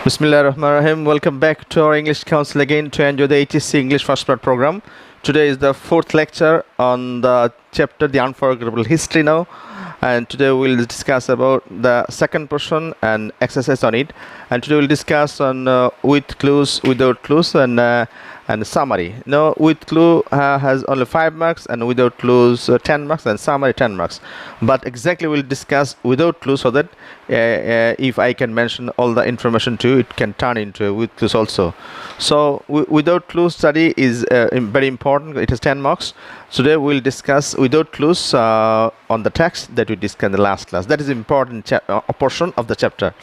Bismillahirrahmanirrahim. Welcome back to our English Council again to enjoy the HSC English First Part program. Today is the fourth lecture on the chapter The Unforgettable History now, and today we'll discuss about the second portion and exercise on it. And today we'll discuss on with clues, without clues, and summary. Now, with clue has only 5 marks, and without clues 10 marks, and summary 10 marks. But exactly we'll discuss without clues so that if I can mention all the information to you, it can turn into with clues also. So without clues study is very important. It has 10 marks. Today we'll discuss without clues on the text that we discussed in the last class. That is important portion of the chapter.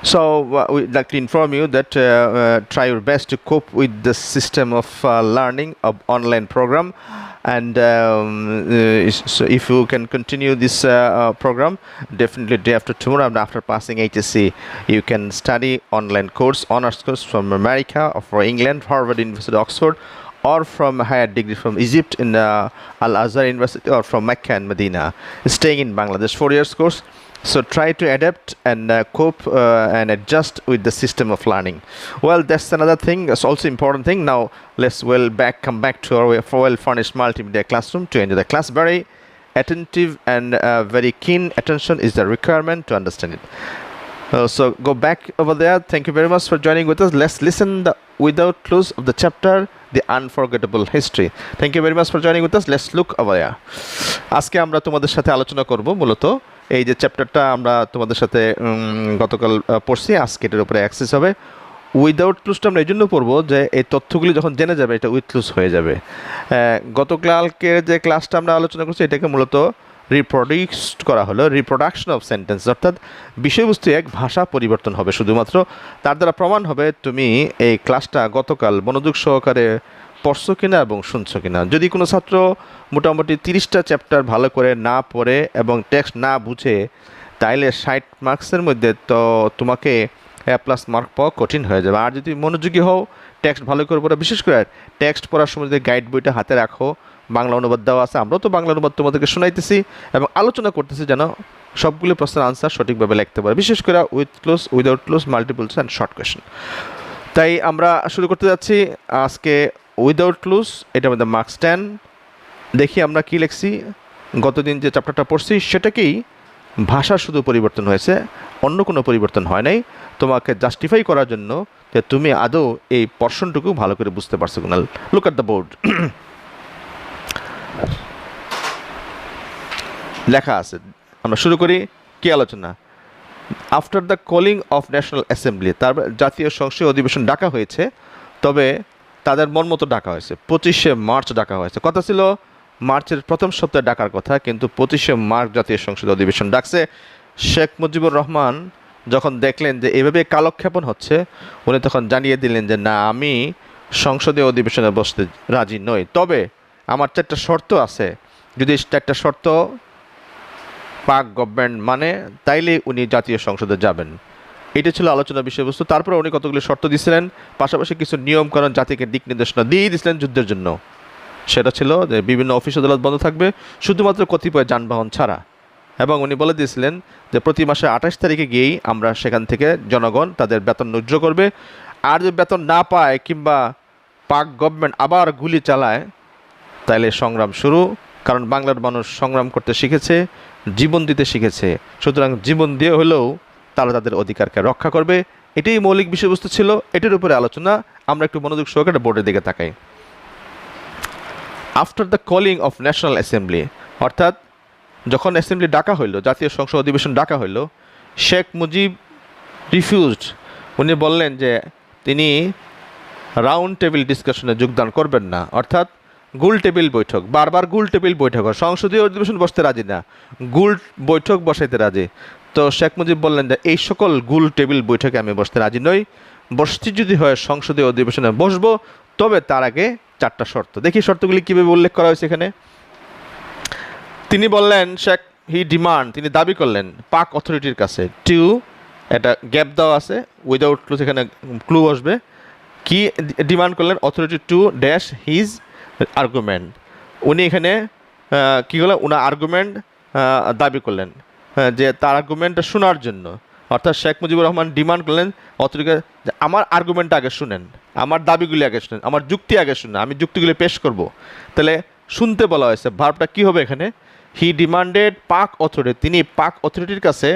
So we'd like to inform you that try your best to cope with the system of learning of online program, and so if you can continue this program, definitely day after tomorrow and after passing HSC, you can study online course, honors course from America or from England, Harvard University, Oxford, or from a higher degree from Egypt in Al-Azhar University, or from Mecca and Medina, staying in Bangladesh, 4 years course. So try to adapt and cope and adjust with the system of learning. Well, that's another thing. That's also important thing. Now let's come back to our well-furnished multimedia classroom to enjoy the class. Very attentive and very keen attention is the requirement to understand it. So go back over there. Thank you very much for joining with us. Let's listen the without clues of the chapter The Unforgettable History. Thank you very much for joining with us. Let's look over there. আজকে আমরা তোমাদের সাথে আলোচনা করব মূলত এই যে চ্যাপ্টারটা আমরা তোমাদের সাথে গতকাল পড়ছি, আজকে এটার উপরে অ্যাক্সেস হবে। উইদাউট ক্লুজটা আমরা এই জন্য পড়বো যে এই তথ্যগুলি যখন জেনে যাবে এটা উইথ ক্লুজ হয়ে যাবে। গতকালকে যে ক্লাসটা আমরা আলোচনা করছি এটাকে মূলত রিপ্রোডিউসড করা হলো, রিপ্রোডাকশন অফ সেন্টেন্স, অর্থাৎ বিষয়বস্তু এক, ভাষা পরিবর্তন হবে শুধুমাত্র। তার দ্বারা প্রমাণ হবে তুমি এই ক্লাসটা গতকাল মনোযোগ সহকারে পড়ছো কিনা এবং শুনছো কিনা। যদি কোনো ছাত্র মোটামুটি 30টা চ্যাপ্টার ভালো করে না পড়ে এবং টেক্সট না বুঝে, তাইলে 60 মার্কসের মধ্যে তো তোমাকে A+ মার্ক পাওয়া কঠিন হয়ে যাবে। আর যদি মনোযোগী হও, টেক্সট ভালো করে পড়া, বিশেষ করে টেক্সট পড়ার সময় যদি গাইড বইটা হাতে রাখো, বাংলা অনুবাদ দেওয়া আছে, আমরাও তো বাংলা অনুবাদ তোমাদেরকে শোনাইতেছি এবং আলোচনা করতেছি যেন সবগুলো প্রশ্নের আনসার সঠিকভাবে লিখতে পারে, বিশেষ করে with close, without close, multiples and short question. তাই আমরা শুরু করতে যাচ্ছি আজকে উইদাউট ক্লুজ, এটার মধ্যে মার্কস 10। দেখি আমরা কি লিখছি। গতদিন যে চ্যাপ্টারটা পড়ছি সেটাকেই ভাষা শুধু পরিবর্তন হয়েছে, অন্য কোনো পরিবর্তন হয় নাই, তোমাকে জাস্টিফাই করার জন্য যে তুমি আদৌ এই পোরশনটুকু ভালো করে বুঝতে পারছো কিনা। Look at the board. লেখা আছে, আমরা শুরু করি। কি আলোচনা? After the calling of national assembly, তার জাতীয় সংসদ অধিবেশন ডাকা হয়েছে, তবে তাদের মন মতো ডাকা হয়েছে। 25শে মার্চ ডাকা হয়েছে। কথা ছিল মার্চের প্রথম সপ্তাহে ডাকার কথা, কিন্তু 25শে মার্চ জাতীয় সংসদ অধিবেশন ডাকছে। শেখ মুজিবুর রহমান যখন দেখলেন যে এভাবে কালক্ষেপণ হচ্ছে, উনি তখন জানিয়ে দিলেন যে না, আমি সংসদীয় অধিবেশনে বসতে রাজি নই, তবে আমার 4টা শর্ত আছে। যদি 4টা শর্ত পাক গভর্নমেন্ট মানে, তাইলে উনি জাতীয় সংসদে যাবেন। এটা ছিল আলোচনার বিষয়বস্তু। তারপরে উনি কতগুলি শর্ত দিয়েছিলেন, পাশাপাশি কিছু নিয়মকানুন জাতিকে দিক নির্দেশনা দিয়ে দিয়েছিলেন যুদ্ধের জন্য। সেটা ছিল যে বিভিন্ন অফিস আদালত বন্ধ থাকবে, শুধুমাত্র কতিপয় যানবাহন ছাড়া। এবং উনি বলে দিয়েছিলেন যে প্রতি মাসে 28 তারিখে গিয়েই আমরা সেখান থেকে জনগণ তাদের বেতন ন্যায্য করবে। আর যদি বেতন না পায় কিংবা পাক গভর্নমেন্ট আবার গুলি চালায়, তাইলে সংগ্রাম শুরু। কারণ বাংলার মানুষ সংগ্রাম করতে শিখেছে, জীবন দিতে শিখেছে, সুতরাং জীবন দিয়ে হলেও তারা তাদের অধিকারকে রক্ষা করবে। এটাই মৌলিক বিষয়বস্তু ছিল, এটার উপরে আলোচনা। আমরা একটু মনোযোগ সহকারে বোর্ডের দিকে তাকাই। After the calling of national assembly, অর্থাৎ যখন অ্যাসেম্বলি ডাকা হইল, জাতীয় সংসদ অধিবেশন ডাকা হইল, শেখ মুজিব রিফিউজড। উনি বললেন যে তিনি রাউন্ড টেবিল ডিসকাশনে যোগদান করবেন না, অর্থাৎ গোল টেবিল বৈঠক, বারবার গোল টেবিল বৈঠক হয়, সংসদীয় অধিবেশন বসতে রাজি না, গোল বৈঠক বসাইতে রাজি। তো শেখ মুজিব বললেন যে এই সকল গোল টেবিল বৈঠকে আমি বসতে রাজি নই, বসতে যদি হয় সংসদীয় অধিবেশনে বসবো, তবে তার আগে 4টা শর্ত। দেখি শর্তগুলি কীভাবে উল্লেখ করা হয়েছে এখানে। তিনি বললেন, তিনি দাবি করলেন পাক অথরিটির কাছে, একটা গ্যাপ দেওয়া আছে, উইদাউট ক্লু, এখানে ক্লু আসবে। কি ডিমান্ড করলেন? Authority to dash his argument. উনি এখানে কী করলেন? ওনার আর্গুমেন্ট দাবি করলেন, যে তার আর্গুমেন্টটা শোনার জন্য। অর্থাৎ শেখ মুজিবুর রহমান ডিমান্ড করলেন অথরিটিকে যে আমার আর্গুমেন্ট আগে শুনেন, আমার দাবিগুলি আগে শুনেন, আমার যুক্তি আগে শুনেন, আমি যুক্তিগুলি পেশ করব। তাহলে শুনতে বলা হয়েছে, ভার্বটা কী হবে এখানে? হি ডিমান্ডেড পাক অথরিটি, তিনি পাক অথরিটির কাছে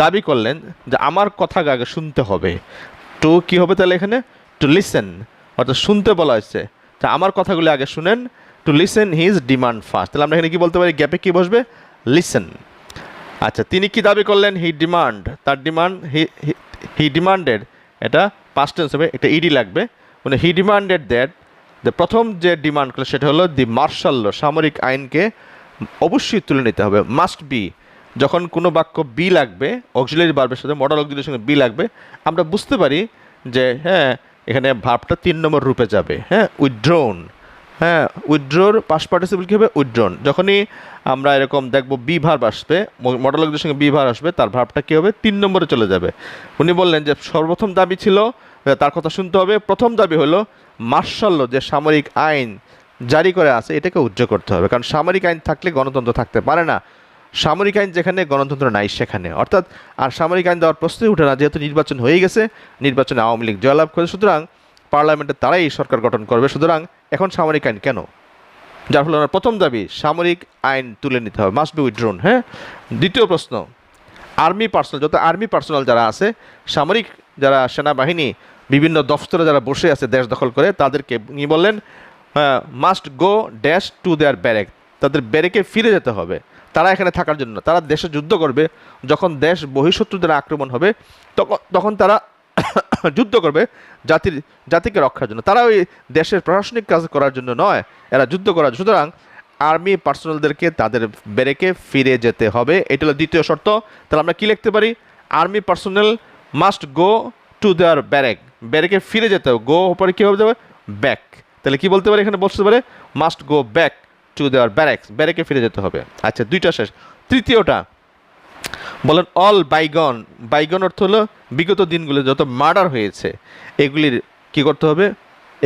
দাবি করলেন যে আমার কথা আগে শুনতে হবে। টু কী হবে তাহলে এখানে? টু লিসেন, অর্থাৎ শুনতে বলা হয়েছে, তা আমার কথাগুলি আগে শুনেন। To listen his demand first, তাহলে আমরা এখানে কী বলতে পারি? গ্যাপে কী বসবে? লিসেন। আচ্ছা, তিনি কি দাবি করলেন? হি ডিমান্ড, তার ডিমান্ড হি ডিমান্ডেড, এটা পাস্ট টেন্স হবে, এটা ইডি লাগবে। মানে হি ডিমান্ডেড দ্যাট, যে প্রথম যে ডিমান্ড করলো সেটা হলো দি মার্শাল ল, সামরিক আইনকে অবশ্যই তুলে নিতে হবে। মাস্ট বি, যখন কোনো বাক্য বি লাগবে অক্সিলারি ভার্বের সাথে, মডাল অক্সিলারির সঙ্গে বি লাগবে, আমরা বুঝতে পারি যে হ্যাঁ এখানে ভার্বটা 3 নম্বর রূপে যাবে। হ্যাঁ, উইথড্রোন, হ্যাঁ উইথড্রোর পাস্ট পার্টিসিপল কী হবে? উইথড্রোন। যখনই আমরা এরকম দেখব বি ভার্ব আসবে, মডেল অক্সিলারির সঙ্গে বি ভার্ব আসবে, তার ভার্বটা কী হবে? 3 নম্বরে চলে যাবে। উনি বললেন যে সর্বপ্রথম দাবি ছিল তার কথা শুনতে হবে। প্রথম দাবি হলো মার্শাল ল, যে সামরিক আইন জারি করে আছে এটাকে উজ্জ্ব করতে হবে, কারণ সামরিক আইন থাকলে গণতন্ত্র থাকতে পারে না। সামরিক আইন যেখানে, গণতন্ত্র নাই সেখানে। অর্থাৎ আর সামরিক আইন দেওয়ার প্রশ্নই উঠে না, যেহেতু নির্বাচন হয়ে গেছে, নির্বাচনে আওয়ামী লীগ জয়লাভ করে, সুতরাং পার্লামেন্টে তারাই সরকার গঠন করবে, সুতরাং এখন সামরিক আইন কেন? যার ফলে ওনার প্রথম দাবি সামরিক আইন তুলে নিতে হবে, মাস্ট বি উইথড্রোন। হ্যাঁ, দ্বিতীয় প্রশ্ন, আর্মি পার্সোনাল, যত আর্মি পার্সোনাল যারা আছে, সামরিক যারা সেনাবাহিনী বিভিন্ন দফতরে যারা বসে আছে দেশ দখল করে, তাদেরকে নিয়ে বললেন must go dash to their barrack, তাদের ব্যারেকে ফিরে যেতে হবে। তারা এখানে থাকার জন্য, তারা দেশে যুদ্ধ করবে, যখন দেশ বহিঃশত্রুদের আক্রমণ হবে তখন তারা যুদ্ধ করবে জাতিকে রক্ষার জন্য, তারা ওই দেশের প্রশাসনিক কাজ করার জন্য নয়, এরা যুদ্ধ করার জন্য। সুতরাং আর্মি পার্সোনালদেরকে তাদের ব্যারেকে ফিরে যেতে হবে, এটা হলো দ্বিতীয় শর্ত। তাহলে আমরা কী লিখতে পারি? Army personnel must go to their barrack, ব্যারেকে ফিরে যেতে হবে। গো পরে কী হবে? ব্যাক। তাহলে কি বলতে পারে? এখানে বলতে পারে must go back to their barracks, ব্যারেকে ফিরে যেতে হবে। আচ্ছা, দুইটা শেষ। তৃতীয়টা বলেন অল বাইগন, বাইগন অর্থ হলো বিগত দিনগুলো যত মার্ডার হয়েছে এগুলির কি করতে হবে?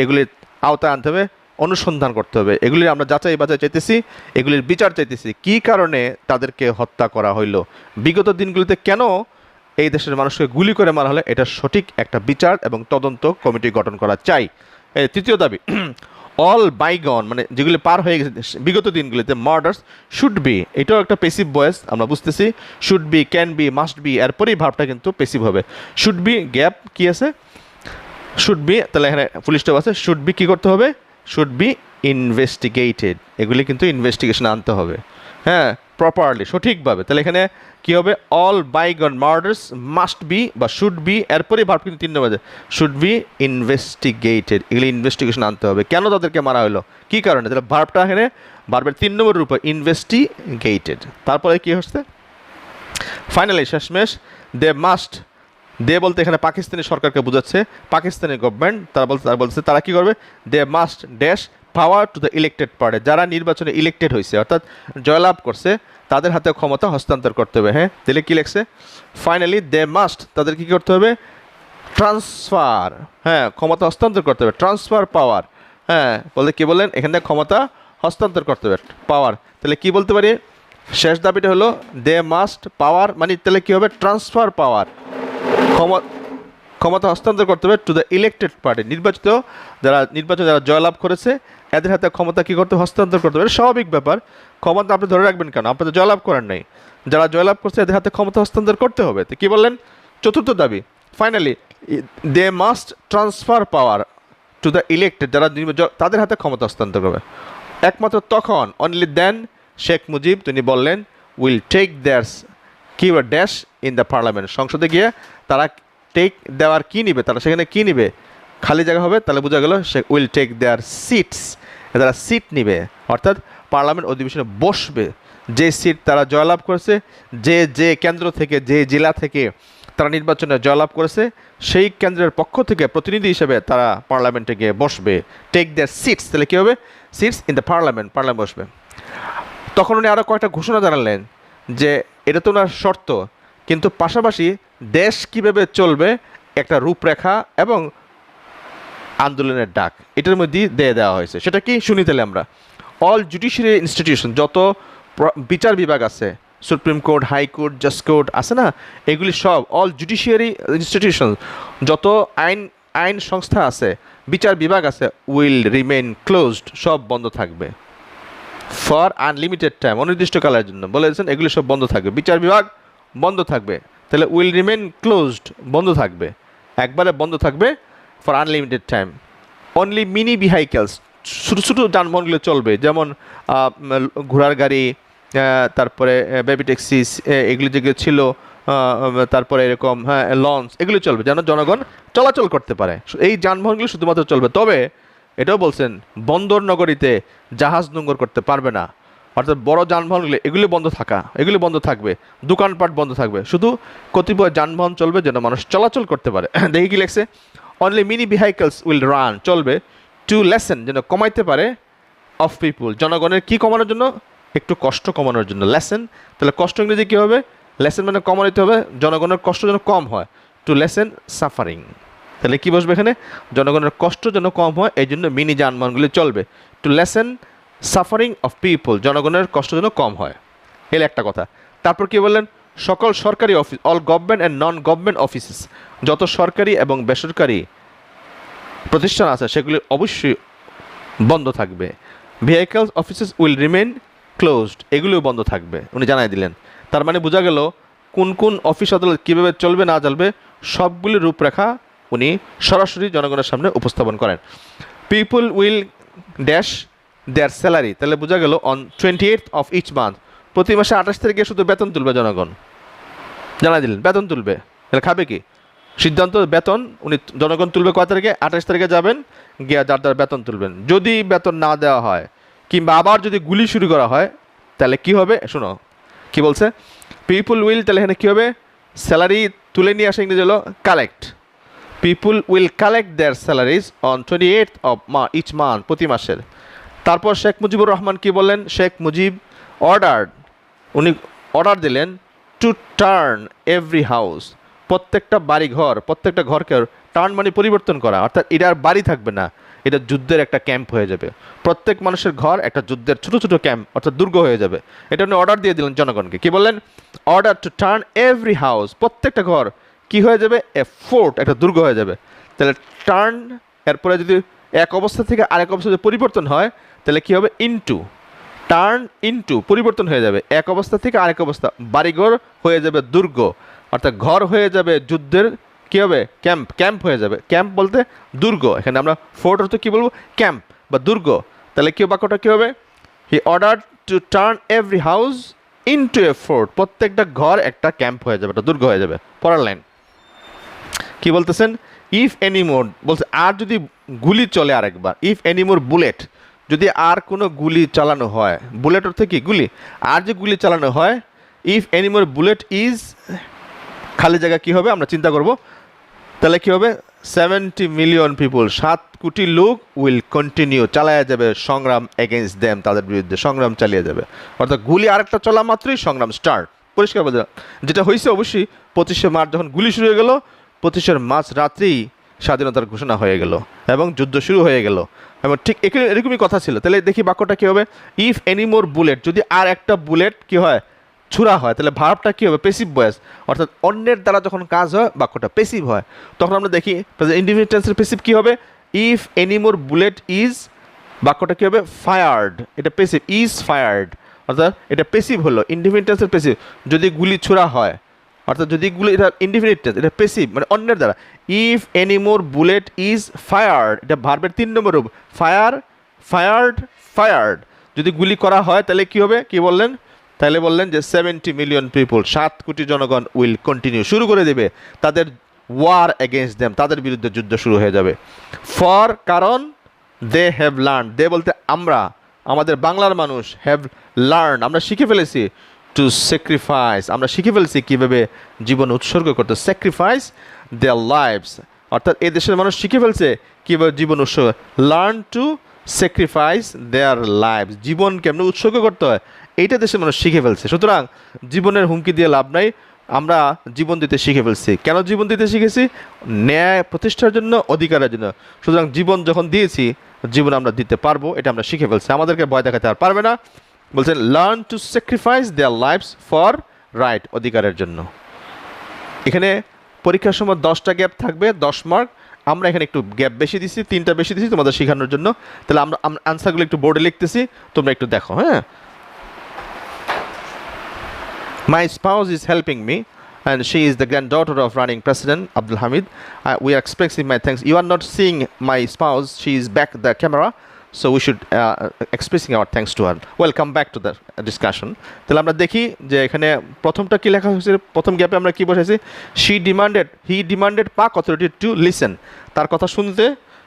এগুলির আওতায় আনতে হবে, অনুসন্ধান করতে হবে, এগুলির আমরা যাচাই বাছাই চাইতেছি, এগুলির বিচার চাইতেছি, কী কারণে তাদেরকে হত্যা করা হইলো, বিগত দিনগুলিতে কেন এই দেশের মানুষকে গুলি করে মারা হলে, এটা সঠিক একটা বিচার এবং তদন্ত কমিটি গঠন করা চাই। এই তৃতীয় দাবি, অল বাইগন মানে যেগুলি পার হয়ে গেছে বিগত দিনগুলিতে, মার্ডার্স শুড বি, এটাও একটা পেসিভ ভয়েস আমরা বুঝতেছি, should be, can be, must be, এরপরেই ভার্বটা কিন্তু পেসিভ হবে। শুড বি গ্যাপ কি আছে? শুড বি, তাহলে এখানে ফুল স্টপ আছে, শুড বি কী করতে হবে? শুড বি ইনভেস্টিগেটেড, এগুলি কিন্তু ইনভেস্টিগেশন আনতে হবে, হ্যাঁ প্রপারলি, সঠিকভাবে। তাহলে এখানে কী হবে? All bygone murders must be বা শুড বি, এরপরেই ভার্ব কিন্তু 3 নম্বরে শুড বি ইনভেস্টিগেটেড, এগুলি ইনভেস্টিগেশন আনতে হবে, কেন তাদেরকে মারা হলো, কী কারণে। তাহলে ভার্বটা এখানে ভার্বের 3 নম্বরের উপর ইনভেস্টিগেটেড। তারপরে কী হচ্ছে? ফাইনালি শেষমেশ, দে মাস্ট, দে বলতে এখানে পাকিস্তানি সরকারকে বোঝাচ্ছে, পাকিস্তানি গভর্নমেন্ট, তারা বলছে তারা কী করবে? They must dash power to the elected party, যারা নির্বাচনে ইলেক্টেড হয়েছে অর্থাৎ জয়লাভ করছে, তাদের হাতে ক্ষমতা হস্তান্তর করতে হবে। হ্যাঁ, তাহলে কী লেখছে? ফাইনালি দে মাস্ট, তাদের কী করতে হবে? ট্রান্সফার, হ্যাঁ ক্ষমতা হস্তান্তর করতে হবে, ট্রান্সফার পাওয়ার। হ্যাঁ, বলতে কী বললেন? এখান থেকে ক্ষমতা হস্তান্তর করতে হবে, পাওয়ার। তাহলে কী বলতে পারি? শেষ দাবিটা হলো দে মাস্ট পাওয়ার, মানে তাহলে কী হবে? ট্রান্সফার পাওয়ার, ক্ষমতা হস্তান্তর করতে হবে টু দ্য ইলেক্টেড পার্টি, নির্বাচনে যারা জয়লাভ করেছে এদের হাতে ক্ষমতা কী করতে? হস্তান্তর করতে হবে। স্বাভাবিক ব্যাপার, ক্ষমতা আপনি ধরে রাখবেন কেন? আপনি তো জয়লাভ করেন নাই, যারা জয়লাভ করছে এদের হাতে ক্ষমতা হস্তান্তর করতে হবে। তো কী বললেন? চতুর্থ দাবি, finally they must transfer power to the elected, যারা তাদের হাতে ক্ষমতা হস্তান্তর করবে। একমাত্র তখন, অনলি দেন, শেখ মুজিব তিনি বললেন will take their keyword dash in the parliament, সংসদে গিয়ে তারা টেক দেওয়ার কী নিবে, তারা সেখানে কী নিবে? খালি জায়গা হবে, তাহলে বোঝা গেল সে উইল টেক দেয়ার সিটস, তারা সিট নিবে, অর্থাৎ পার্লামেন্ট অধিবেশনে বসবে। যে সিট তারা জয়লাভ করেছে, যে কেন্দ্র থেকে, যে জেলা থেকে তারা নির্বাচনে জয়লাভ করেছে, সেই কেন্দ্রের পক্ষ থেকে প্রতিনিধি হিসেবে তারা পার্লামেন্টে গিয়ে বসবে। টেক দেয়ার সিটস, তাহলে কী হবে? Seats in the parliament, parliament বসবে। তখন উনি আরও কয়েকটা ঘোষণা জানালেন যে এটা তো ওনার শর্ত, কিন্তু পাশাপাশি দেশ কীভাবে চলবে একটা রূপরেখা এবং আন্দোলনের ডাক এটার মধ্যে দিয়ে দেওয়া হয়েছে। সেটা কি শুনি তাহলে আমরা? অল জুডিশিয়ারি ইনস্টিটিউশন, যত বিচার বিভাগ আছে, supreme court, high court, just court আছে না, এগুলি সব অল জুডিশিয়ারি ইনস্টিটিউশন, যত আইন সংস্থা আছে, বিচার বিভাগ আছে, উইল রিমেইন ক্লোজড, সব বন্ধ থাকবে ফর আনলিমিটেড টাইম, অনির্দিষ্টকালের জন্য বলেছেন এগুলি সব বন্ধ থাকবে। বিচার বিভাগ বন্ধ থাকবে, তাহলে উইল রিমেইন ক্লোজড, বন্ধ থাকবে, একবারে বন্ধ থাকবে for unlimited time. Only mini vehicles, ছোটো ছোটো যানবাহনগুলো চলবে, যেমন ঘোড়ার গাড়ি, তারপরে বেবি ট্যাক্সিস, এগুলো যেগুলো ছিল, তারপরে এরকম লঞ্চ, এগুলো চলবে যেন জনগণ চলাচল করতে পারে। এই যানবাহনগুলো শুধুমাত্র চলবে। তবে এটাও বলছেন বন্দর নগরীতে জাহাজ নোঙ্গর করতে পারবে না, অর্থাৎ বড় যানবাহনগুলো এগুলি বন্ধ থাকবে, দোকানপাট বন্ধ থাকবে, শুধু কতিপয় যানবাহন চলবে যেন মানুষ চলাচল করতে পারে। দেখি কি লেখছে, only mini vehicles will run, চলবে টু লেসেন, যেন কমাইতে পারে, অফ পিপুল, জনগণের কি কমানোর জন্য, একটু কষ্ট কমানোর জন্য। লেসেন, তাহলে কষ্ট ইংরেজি কী হবে, লেসেন মানে কমাইতে হবে, জনগণের কষ্ট যেন কম হয়, টু লেসেন সাফারিং, তাহলে কি বসবে এখানে, জনগণের কষ্ট যেন কম হয়, এই জন্য মিনি যানবাহনগুলি চলবে, to lessen suffering of people, জনগণের কষ্ট যেন কম হয়। এর একটা কথা। তারপর কি বললেন, সকল সরকারি office, all government and non government offices, যত সরকারি এবং বেসরকারি প্রতিষ্ঠান আছে সেগুলি অবশ্যই বন্ধ থাকবে। Vehicles offices will remain closed, এগুলিও বন্ধ থাকবে, উনি জানাই দিলেন। তার মানে বোঝা গেল কোন কোন অফিস আদালত কীভাবে চলবে না চলবে সবগুলির রূপরেখা উনি সরাসরি জনগণের সামনে উপস্থাপন করেন। People will dash their salary, তাহলে বোঝা গেল on 28th of each month, প্রতি মাসে 28 তারিখে শুধু বেতন তুলবে জনগণ, জানাই দিলেন বেতন তুলবে। তাহলে খাবে কি, সিদ্ধান্ত বেতন উনি জনগণ তুলবে কয় তারিখে, 28 তারিখে যাবেন গিয়া যার বেতন তুলবেন। যদি বেতন না দেওয়া হয় কিংবা আবার যদি গুলি শুরু করা হয় তাহলে কি হবে, শোনো কি বলছে, পিপুল উইল, তাহলে এখানে কী হবে, স্যালারি তুলে নিয়ে আসে ইংরেজি হলো collect, people will collect their salaries on 28th of each month, প্রতি মাসের। তারপর শেখ মুজিবুর রহমান কি বললেন, শেখ মুজিব উনি অর্ডার দিলেন টু টার্ন এভরি হাউস, প্রত্যেকটা বাড়িঘর, প্রত্যেকটা ঘরকে টার্ন মানে পরিবর্তন করা, অর্থাৎ এটা আর বাড়ি থাকবে না, এটা যুদ্ধের একটা ক্যাম্প হয়ে যাবে, প্রত্যেক মানুষের ঘর একটা যুদ্ধের ছোটো ছোটো ক্যাম্প অর্থাৎ দুর্গ হয়ে যাবে। এটা উনি অর্ডার দিয়ে দিলেন জনগণকে, কি বললেন, order to turn every house, প্রত্যেকটা ঘর কি হয়ে যাবে, এ ফোর্ট, একটা দুর্গ হয়ে যাবে। তাহলে টার্ন, এরপরে যদি এক অবস্থা থেকে আরেক অবস্থা যদি পরিবর্তন হয় তাহলে কি হবে, ইনটু, টার্ন ইনটু, পরিবর্তন হয়ে যাবে, এক অবস্থা থেকে আরেক অবস্থা, বাড়িঘর হয়ে যাবে দুর্গ, অর্থাৎ ঘর হয়ে যাবে যুদ্ধের কী হবে, ক্যাম্প হয়ে যাবে। ক্যাম্প বলতে দুর্গ, এখানে আমরা ফোর্ট অর্থ কী বলবো, ক্যাম্প বা দুর্গ। তাহলে কি বাক্যটা কী হবে, হি order to turn every house into a fort, প্রত্যেকটা ঘর একটা ক্যাম্প হয়ে যাবে, একটা দুর্গ হয়ে যাবে। পরের লাইন কি বলতেছেন, ইফ এনিমোর, বলছে আর যদি গুলি চলে আরেকবার, ইফ এনিমোর বুলেট, যদি আর কোনো গুলি চালানো হয়, বুলেট অর্থ কি, গুলি, আর যে গুলি চালানো হয়, ইফ এনিমোর বুলেট ইজ, খালি জায়গা কী হবে আমরা চিন্তা করব, তাহলে কী হবে, 70 মিলিয়ন পিপুল, 7 কোটি লোক উইল কন্টিনিউ, চালায়া যাবে সংগ্রাম এগেনস্ট দেম, তাদের বিরুদ্ধে সংগ্রাম চালিয়ে যাবে। অর্থাৎ গুলি আরেকটা চলা মাত্রই সংগ্রাম স্টার্ট, পরিষ্কার বোঝা। যেটা হয়েছে অবশ্যই 25শে মার্চ যখন গুলি শুরু হয়ে গেল, 25শে মার্চ রাত্রেই স্বাধীনতার ঘোষণা হয়ে গেল এবং যুদ্ধ শুরু হয়ে গেল, এবং ঠিক এরকমই কথা ছিল। তাহলে দেখি বাক্যটা কী হবে, ইফ এনিমোর বুলেট, যদি আর একটা বুলেট কী হয়, ছুরা হয়, তাহলে ভার্বটা কী হবে, পেসিভ ভয়েস, অর্থাৎ অন্যের দ্বারা যখন কাজ হয় বাক্যটা পেসিভ হয়। তখন আমরা দেখি ইনডিফিনিট টেন্সের পেসিভ কী হবে, ইফ এনিমোর বুলেট ইজ, বাক্যটা কী হবে, ফায়ার্ড, এটা পেসিভ, ইজ ফায়ার্ড, অর্থাৎ এটা পেসিভ হলো, ইনডিফিনিট টেন্সের পেসিভ, যদি গুলি ছোড়া হয়, অর্থাৎ যদি গুলি, এটা ইনডিফিনিট টেন্স, এটা পেসিভ মানে অন্যের দ্বারা। If anymore bullet is fired, এটা ভার্বের 3 নম্বর রূপ, ফায়ার্ড, যদি গুলি করা হয় তাহলে কি হবে, কি বললেন, তাহলে বললেন যে 70 মিলিয়ন পিপুল, 7 কোটি জনগণ উইল কন্টিনিউ, শুরু করে দেবে তাদের ওয়ার এগেনস্ট দেম, তাদের বিরুদ্ধে যুদ্ধ শুরু হয়ে যাবে। ফর, কারণ, দে হ্যাভ লার্ন, দে বলতে আমরা, আমাদের বাংলার মানুষ, হ্যাভ লার্ন, আমরা শিখে ফেলেছি, টু স্যাক্রিফাইস, আমরা শিখে ফেলছি কীভাবে জীবন উৎসর্গ করতে, স্যাক্রিফাইস দেয়ার লাইভস, অর্থাৎ এই দেশের মানুষ শিখে ফেলছে কীভাবে জীবন উৎসর্গ, learn to sacrifice their lives, জীবন কেমন উৎসর্গ করতে হয় এইটা দেশের মানুষ শিখে ফেলছে। সুতরাং জীবনের হুমকি দিয়ে লাভ নাই, আমরা জীবন দিতে শিখে ফেলছি। কেন জীবন দিতে শিখেছি, ন্যায় প্রতিষ্ঠার জন্য, অধিকারের জন্য। সুতরাং জীবন যখন দিয়েছি, জীবন আমরা দিতে পারবো, এটা আমরা শিখে ফেলছি, আমাদেরকে ভয় দেখাতে আর পারবে না। বলছেন learn to sacrifice their lives for right, অধিকারের জন্য। এখানে পরীক্ষার সময় 10টা গ্যাপ থাকবে, 10 মার্ক। আমরা এখানে একটু গ্যাপ বেশি দিছি, 3টা বেশি দিছি তোমাদের শেখানোর জন্য। তাহলে আমরা আনসারগুলো একটু বোর্ডে লিখতেছি, তোমরা একটু দেখো। হ্যাঁ, my spouse is helping me and she is the granddaughter of running president Abdul Hamid. We are expressing my thanks. You are not seeing my spouse, she is back the camera, so we should expressing our thanks to her. Welcome back to the discussion. তাহলে আমরা দেখি যে এখানে প্রথমটা কি লেখা হয়েছে, প্রথম গ্যাপে আমরা কি বসাইছি, he demanded Pak authority to listen, তার কথা শুনতে,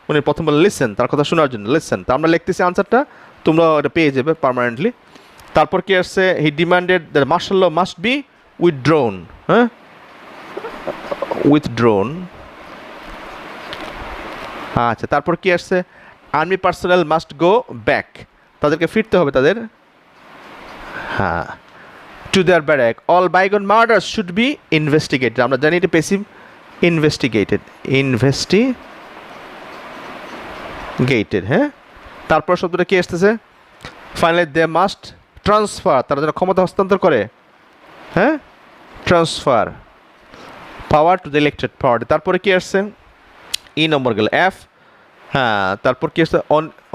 উনি প্রথম বলে লিসেন, তার কথা শোনার জন্য লিসেন। তা আমরা লিখতেছি আনসারটা, তোমরা এটা পেয়ে যাবে পার্মানেন্টলি। তারপর কি আসছে, he demanded that martial law must be withdrawn, হ্যাঁ, withdrawn। আচ্ছা, তারপর কি আসছে, army personnel must go back, তাদেরকে ফিরতে হবে তাদের, হ্যাঁ, to their barrack. All bygone murders should be investigated, আমরা জানি এটা পেসিভ, ইনভেস্টিগেটেড, হ্যাঁ। তারপর শব্দটা কি আসতেছে, ফাইনালি দে মাস্ট ট্রান্সফার, তারা যেন ক্ষমতা হস্তান্তর করে, হ্যাঁ, transfer power to the elected party. তারপরে কি আসছে, ই নম্বর গেল এফ, হ্যাঁ। তারপর কি আসছে,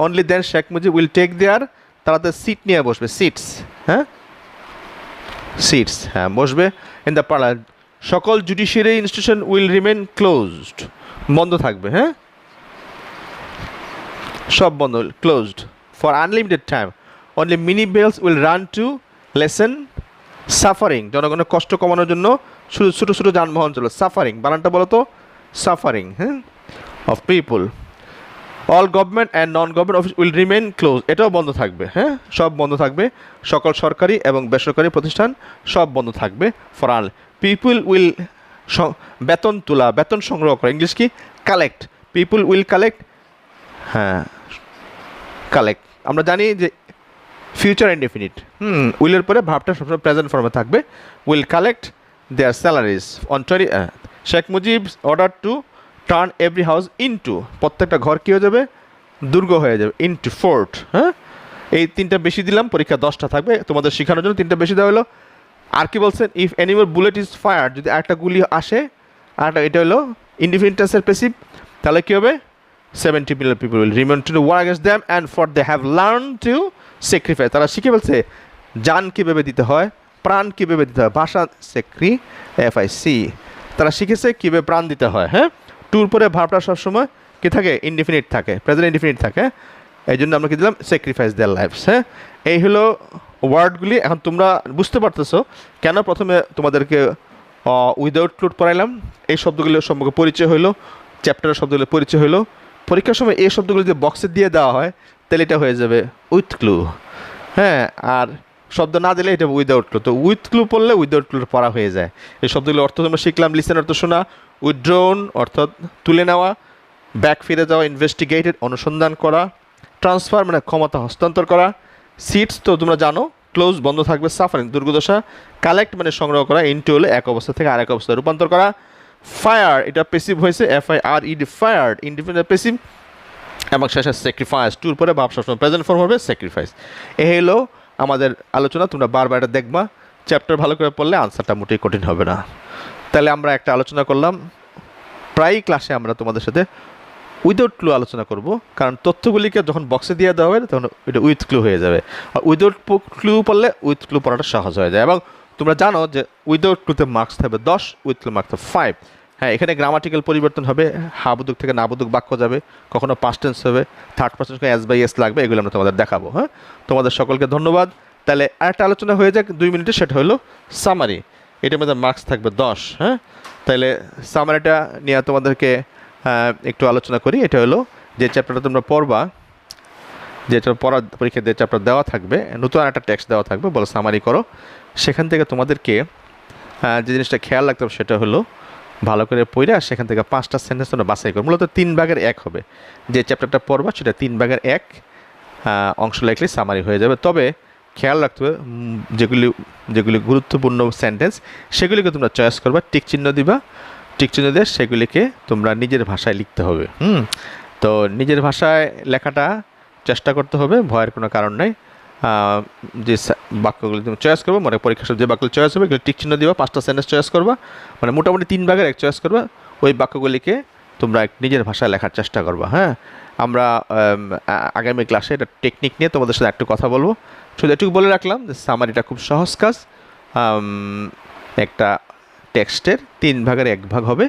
only then Sheikh Mujib will take their, তারা তো সিট নিয়ে বসবে, সিটস, হ্যাঁ, সিটস, হ্যাঁ, বসবে ইন দ্য পার্লামেন্ট। সকল judiciary institution will remain closed, বন্ধ থাকবে, হ্যাঁ, সব বন্ধ, closed for unlimited time. Only mini bells will run to lessen suffering, জনগণের কষ্ট কমানোর জন্য শুধু ছোটো ছোটো যানবাহন চলো, সাফারিং, বানানটা বলো তো, সাফারিং, হ্যাঁ, of people. All government and non government office will remain close, এটাও বন্ধ থাকবে, হ্যাঁ, সব বন্ধ থাকবে। সকল সরকারি এবং বেসরকারি প্রতিষ্ঠান সব বন্ধ থাকবে। ফর অল পিপুল উইল, বেতন তোলা, বেতন সংগ্রহ করা, ইংলিশ কি, কালেক্ট, পিপুল উইল কালেক্ট, হ্যাঁ, কালেক্ট। আমরা জানি যে ফিউচার ইনডেফিনিট, উইলের পরে ভাবটা সবসময় প্রেজেন্ট ফর্মে থাকবে। Will collect their salaries on 20, Sheikh Mujib order to turn every house into, প্রত্যেকটা ঘর কী হয়ে যাবে, দুর্গ হয়ে যাবে, ইনটু ফোর্ট, হ্যাঁ। এই 3টা বেশি দিলাম, পরীক্ষা 10টা থাকবে, তোমাদের শেখানোর জন্য 3টা বেশি দেওয়া হলো। আর কি বলছেন, if anymore bullet is fire, যদি একটা গুলি আসে, আর এটা হলো ইনডিফিনিটেন্সের পেসিভ, তাহলে কী হবে, 70 million people will remain to war against them and for they have learned to sacrifice, তারা শিখে ফেলছে জান কীভাবে দিতে হয়, প্রাণ কীভাবে দিতে হয়, ভাষা FIC, তারা শিখেছে কীভাবে প্রাণ দিতে হয়, হ্যাঁ। টুর পরে ভাবটা সবসময় কী থাকে, ইনডিফিনিট থাকে, প্রেজেন্ট ইনডিফিনিট থাকে, এই জন্য আমরা কী দিলাম, স্যাক্রিফাইস দেয়ার লাইফস, হ্যাঁ। এই হলো ওয়ার্ডগুলি। এখন তোমরা বুঝতে পারতেছো কেন প্রথমে তোমাদেরকে উইদাউট ক্লুড পড়াইলাম। এই শব্দগুলোর সম্পর্কে পরিচয় হইলো, চ্যাপ্টারের শব্দগুলোর পরিচয় হইলো। পরীক্ষার সময় এই শব্দগুলো যদি বক্সে দিয়ে দেওয়া হয় তাহলে এটা হয়ে যাবে উইথ ক্লু, হ্যাঁ। আর শব্দ না দিলে এটা উইদাউট ক্লু, তো উইথ ক্লু পড়লে উইদাউট ক্লু পড়া হয়ে যায়। এই শব্দগুলো অর্থ আমরা শিখলাম, লিসেন অর্থ শোনা, উইথড্রোন অর্থাৎ তুলে নেওয়া, ব্যাক ফিরে যাওয়া, ইনভেস্টিগেটেড অনুসন্ধান করা, ট্রান্সফার মানে ক্ষমতা হস্তান্তর করা, সিটস তো তোমরা জানো, ক্লোজ বন্ধ থাকবে, সাফারিং দুর্গদশা, কালেক্ট মানে সংগ্রহ করা, ইনটু হলে এক অবস্থা থেকে আরেক অবস্থায় রূপান্তর করা, ফায়ার এটা পেসিভ হয়েছে, FIRED ফায়ার্ড, ইনডিফিনিট পেসিভ, এবং শেষে স্যাক্রিফাইস, টুর পরে ভাব সবসময় প্রেজেন্ট ফর্ম হবে, স্যাক্রিফাইস। এই হলো আমাদের আলোচনা, তোমরা বারবার এটা দেখবা, চ্যাপ্টার ভালো করে পড়লে আনসারটা মোটেই কঠিন হবে না। তাহলে আমরা একটা আলোচনা করলাম, প্রায় ক্লাসে আমরা তোমাদের সাথে উইদাউট ক্লু আলোচনা করব, কারণ তথ্যগুলিকে যখন বক্সে দিয়ে দেওয়া হবে তখন এটা উইথ ক্লু হয়ে যাবে, আর উইদাউট ক্লু পড়লে উইথ ক্লু পড়াটা সহজ হয়ে যায়। এবং তোমরা জানো যে উইদাউট ক্লুতে মার্কস থাকবে 10, উইথ ক্লু মার্কস থাকবে 5। হ্যাঁ, এখানে গ্রামাটিক্যাল পরিবর্তন হবে, হাবুদুক থেকে নাবুদুক বাক্য যাবে, কখনো পাস্ট টেন্স হবে, third person S by S লাগবে, এগুলো আমরা তোমাদের দেখাবো। হ্যাঁ, তোমাদের সকলকে ধন্যবাদ। তাহলে আরেকটা আলোচনা হয়ে যাক 2 মিনিটে, সেটা হলো সামারি, এটার মধ্যে মার্কস থাকবে 10। হ্যাঁ, তাহলে সামারিটা নিয়ে তোমাদেরকে একটু আলোচনা করি। এটা হলো যে চ্যাপ্টারটা তোমরা পড়বা, যেটা পড়ার পরীক্ষা যে চ্যাপ্টার দেওয়া থাকবে, নতুন একটা টেক্সট দেওয়া থাকবে, বলো সামারি করো। সেখান থেকে তোমাদেরকে যে জিনিসটা খেয়াল রাখতে হবে সেটা হলো ভালো করে পড়া সেখান থেকে 5টা সেন্টেন্স তোমরা বাছাই করো। মূলত 3 ভাগের 1 হবে, যে চ্যাপ্টারটা পড়বা সেটা 3 ভাগের 1 অংশ লিখলে সামারি হয়ে যাবে। তবে খেয়াল রাখতে হবে যেগুলি গুরুত্বপূর্ণ সেন্টেন্স সেগুলিকে তোমরা চয়েস করবা, টিক চিহ্ন দিবা, টিক চিহ্ন দিয়ে সেগুলিকে তোমরা নিজের ভাষায় লিখতে হবে। তো নিজের ভাষায় লেখাটা চেষ্টা করতে হবে, ভয়ের কোনো কারণ নাই। যে বাক্যগুলি তুমি চয়েস করবে, মানে পরীক্ষার যে বাক্যগুলি চয়েস হবে এগুলো টিক চিহ্ন দিবা, 5টা সেন্টেন্স চয়েস করবা, মানে মোটামুটি 3 ভাগের 1 চয়েস করবা, ওই বাক্যগুলিকে তোমরা নিজের ভাষায় লেখার চেষ্টা করবা। হ্যাঁ, আমরা আগামী ক্লাসে এটা টেকনিক নিয়ে তোমাদের সাথে একটু কথা বলবো। শুধু এটুকু বলে রাখলাম যে সামারিটা খুব সহজ কাজ। একটা টেক্সটের 3 ভাগের 1 ভাগ হবে,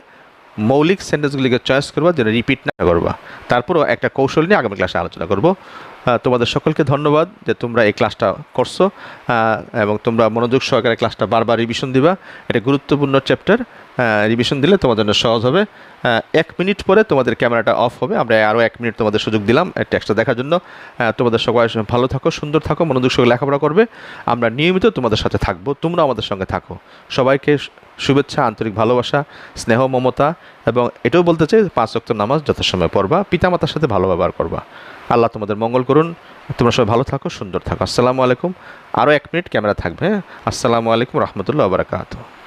মৌলিক সেন্টেন্সগুলিকে চয়েস করবা, যেন রিপিট না করবা। তারপরও একটা কৌশল নিয়ে আগামী ক্লাসে আলোচনা করব। তোমাদের সকলকে ধন্যবাদ যে তোমরা এই ক্লাসটা করছো, এবং তোমরা মনোযোগ সহকারে ক্লাসটা বারবার রিভিশন দিবা। এটা গুরুত্বপূর্ণ চ্যাপ্টার, রিভিশন দিলে তোমাদের জন্য সহজ হবে। 1 মিনিট পরে তোমাদের ক্যামেরাটা অফ হবে, আমরা আরও 1 মিনিট তোমাদের সুযোগ দিলাম টেক্সটটা দেখার জন্য। তোমাদের সবাই ভালো থাকো, সুন্দর থাকো, মনোযোগ সহকারে লেখাপড়া করবে। আমরা নিয়মিত তোমাদের সাথে থাকবো, তোমরা আমাদের সঙ্গে থাকো। সবাইকে শুভেচ্ছা, আন্তরিক ভালোবাসা, স্নেহ, মমতা, এবং এটাও বলতে চাই 5 ওয়াক্ত নামাজ যথাসময়ে পড়বা, পিতামাতার সাথে ভালো ব্যবহার করবা। আল্লাহ তোমাদের মঙ্গল করুন। তোমরা সবাই ভালো থাকো, সুন্দর থাকো। আসসালামু আলাইকুম। আরও 1 মিনিট ক্যামেরা থাকবে। আসসালামু আলাইকুম রহমতুল্লাহ বারাকাতুহু।